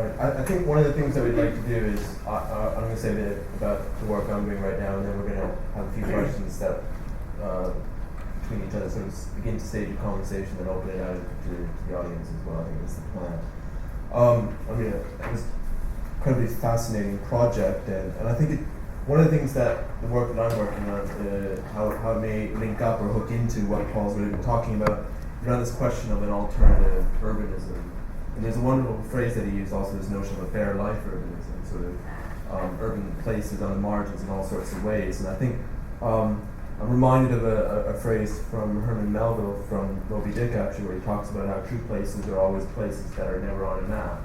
Right. I think one of the things that we'd like to do is, I'm going to say a bit about the work I'm doing right now, and then we're going to have a few questions that, between each other, sort of begin to stage a conversation and open it out to the audience as well. I think that's the plan. It was an incredibly fascinating project, and I think one of the things that the work that I'm working on, how it may link up or hook into what Paul's really been talking about, around this question of an alternative urbanism. And there's a wonderful phrase that he used also, this notion of a bare life urbanism, sort of urban places on the margins in all sorts of ways. And I think I'm reminded of a phrase from Herman Melville from Moby Dick, actually, where he talks about how true places are always places that are never on a map.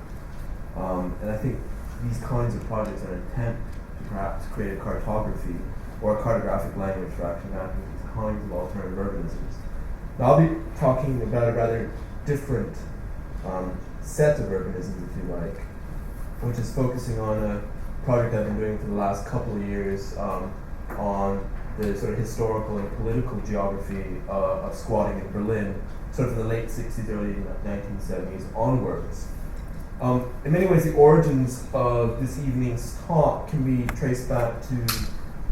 And I think these kinds of projects are an attempt to perhaps create a cartography or a cartographic language for actually mapping these kinds of alternative urbanisms. Now, I'll be talking about a rather different set of urbanisms, if you like, which is focusing on a project I've been doing for the last couple of years on the sort of historical and political geography of squatting in Berlin, sort of from the late 60s, early 1970s onwards. In many ways, the origins of this evening's talk can be traced back to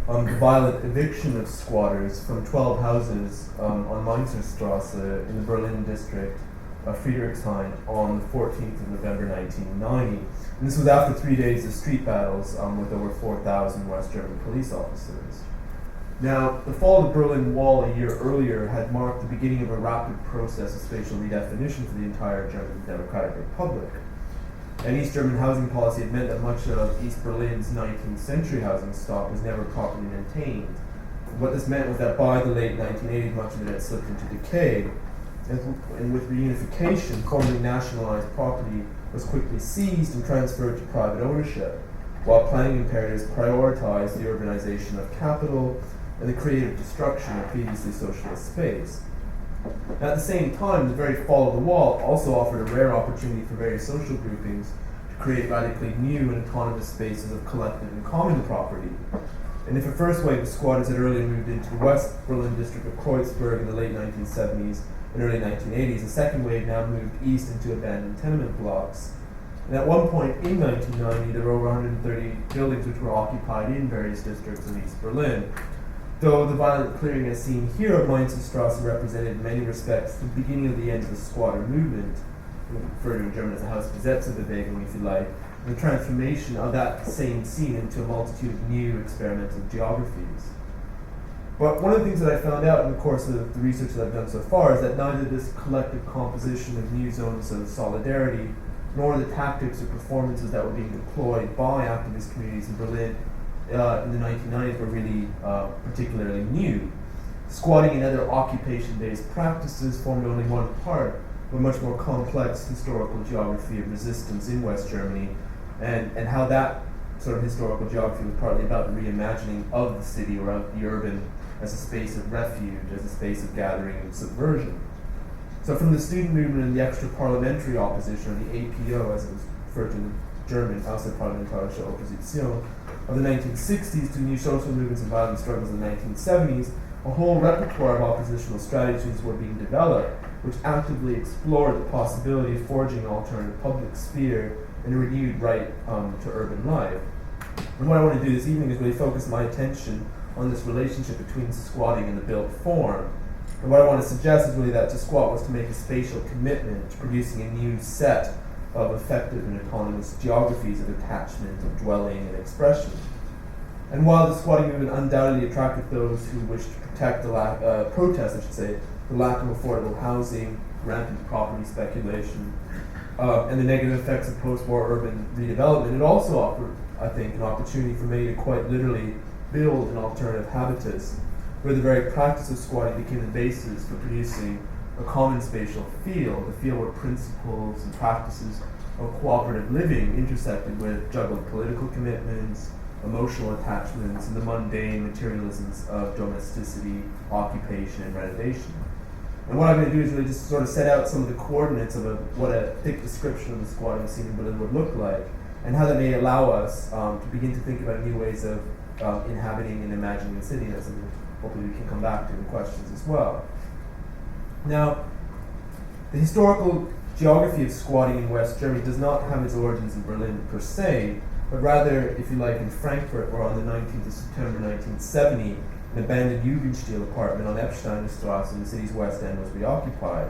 the violent eviction of squatters from 12 houses on Mainzerstrasse in the Berlin district of Friedrichshain on the 14th of November 1990. And this was after 3 days of street battles with over 4,000 West German police officers. Now, the fall of the Berlin Wall a year earlier had marked the beginning of a rapid process of spatial redefinition for the entire German Democratic Republic. And East German housing policy had meant that much of East Berlin's 19th century housing stock was never properly maintained. What this meant was that by the late 1980s, much of it had slipped into decay. And with reunification, formerly nationalized property was quickly seized and transferred to private ownership, while planning imperatives prioritized the urbanization of capital and the creative destruction of previously socialist space. At the same time, the very fall of the wall also offered a rare opportunity for various social groupings to create radically new and autonomous spaces of collective and common property. And if a first wave of squatters had earlier moved into the West Berlin district of Kreuzberg in the late 1970s and early 1980s, the second wave now moved east into abandoned tenement blocks. And at one point in 1990, there were over 130 buildings which were occupied in various districts of East Berlin. Though the violent clearing as seen here of Mainzerstrasse represented in many respects the beginning of the end of the squatter movement, referred to in German as the Hausbesetzerbewegung, if you like, and the transformation of that same scene into a multitude of new experimental geographies. But one of the things that I found out in the course of the research that I've done so far is that neither this collective composition of new zones of solidarity nor the tactics or performances that were being deployed by activist communities in Berlin in the 1990s were really particularly new. Squatting and other occupation-based practices formed only one part of a much more complex historical geography of resistance in West Germany, and how that sort of historical geography was partly about the reimagining of the city or of the urban as a space of refuge, as a space of gathering and subversion. So from the student movement and the extra-parliamentary opposition, or the APO as it was referred to in German, Außerparlamentarische Opposition, of the 1960s to new social movements and violent struggles in the 1970s, a whole repertoire of oppositional strategies were being developed, which actively explored the possibility of forging an alternative public sphere and a renewed right to urban life. And what I want to do this evening is really focus my attention on this relationship between squatting and the built form. And what I want to suggest is really that to squat was to make a spatial commitment to producing a new set of effective and autonomous geographies of attachment, of dwelling, and expression. And while the squatting movement undoubtedly attracted those who wished to protect the lack of affordable housing, rampant property speculation, and the negative effects of post-war urban redevelopment, it also offered, I think, an opportunity for many to quite literally build an alternative habitus, where the very practice of squatting became the basis for producing a common spatial field, a field where principles and practices of cooperative living intersected with juggled political commitments, emotional attachments, and the mundane materialisms of domesticity, occupation, and renovation. And what I'm going to do is really just sort of set out some of the coordinates of what a thick description of the squatting scene in Berlin would look like, and how that may allow us to begin to think about new ways of inhabiting and imagining the city. That's something hopefully we can come back to in questions as well. Now, the historical geography of squatting in West Germany does not have its origins in Berlin per se, but rather, if you like, in Frankfurt, where on the 19th of September 1970, an abandoned Jugendstil apartment on Epsteinerstrasse in the city's west end was reoccupied.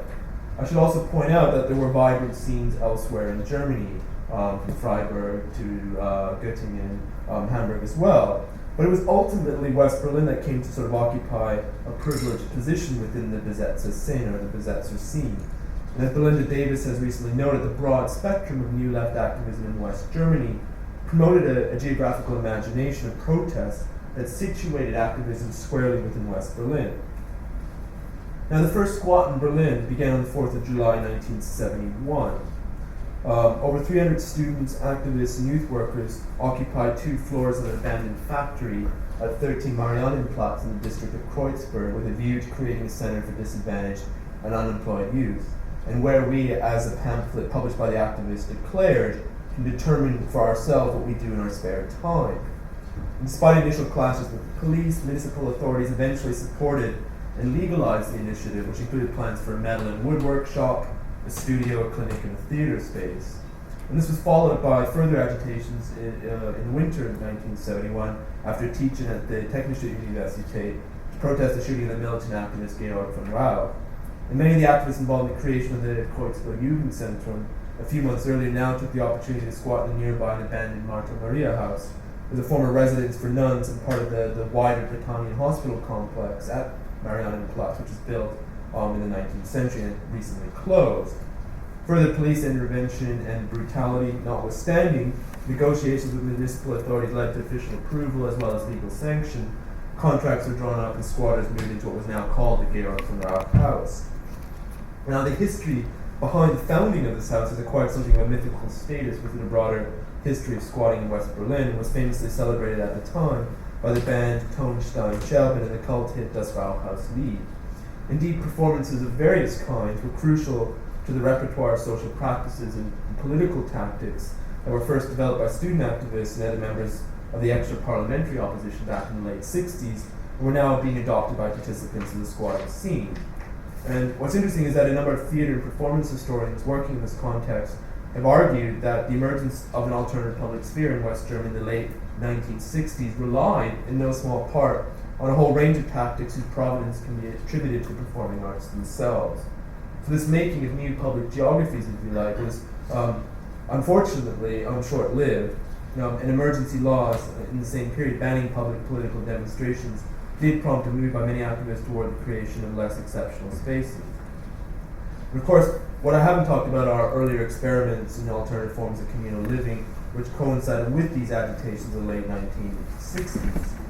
I should also point out that there were vibrant scenes elsewhere in Germany, from Freiburg to Göttingen, Hamburg as well. But it was ultimately West Berlin that came to sort of occupy a privileged position within the Besetzer Szene, or the Besetzer scene. And as Belinda Davis has recently noted, the broad spectrum of New Left activism in West Germany promoted a geographical imagination of protest that situated activism squarely within West Berlin. Now, the first squat in Berlin began on the 4th of July 1971. Over 300 students, activists, and youth workers occupied 2 floors of an abandoned factory at 13 Mariannenplatz in the district of Kreuzberg with a view to creating a center for disadvantaged and unemployed youth, and where we, as a pamphlet published by the activists, declared, can determine for ourselves what we do in our spare time. Despite initial clashes with police, municipal authorities eventually supported and legalized the initiative, which included plans for a metal and wood workshop, a studio, a clinic, and a theater space. And this was followed by further agitations in the winter of 1971 after teaching at the Technische Universität to protest the shooting of the militant activist Georg von Rau. And many of the activists involved in the creation of the Kreuzberg Jugendzentrum a few months earlier now took the opportunity to squat in the nearby and abandoned Martha Maria House, with a former residence for nuns and part of the wider Britannian hospital complex at Mariannenplatz, which was built in the 19th century and recently closed. Further police intervention and brutality notwithstanding, negotiations with municipal authorities led to official approval as well as legal sanction. Contracts were drawn up and squatters moved into what was now called the Georg von Rauch House. Now, the history behind the founding of this house has acquired something of a mythical status within a broader history of squatting in West Berlin, and was famously celebrated at the time by the band Tonstein Shelben and the cult hit Das Rauchhaus-Lied. Indeed, performances of various kinds were crucial to the repertoire of social practices and political tactics that were first developed by student activists and other members of the extra-parliamentary opposition back in the late 60s, and were now being adopted by participants in the squatting scene. And what's interesting is that a number of theater and performance historians working in this context have argued that the emergence of an alternative public sphere in West Germany in the late 1960s relied, in no small part, on a whole range of tactics whose provenance can be attributed to performing arts themselves. So this making of new public geographies, if you like, was unfortunately short-lived. And emergency laws in the same period banning public political demonstrations did prompt a move by many activists toward the creation of less exceptional spaces. And of course, what I haven't talked about are earlier experiments in alternative forms of communal living, which coincided with these agitations in the late 1960s.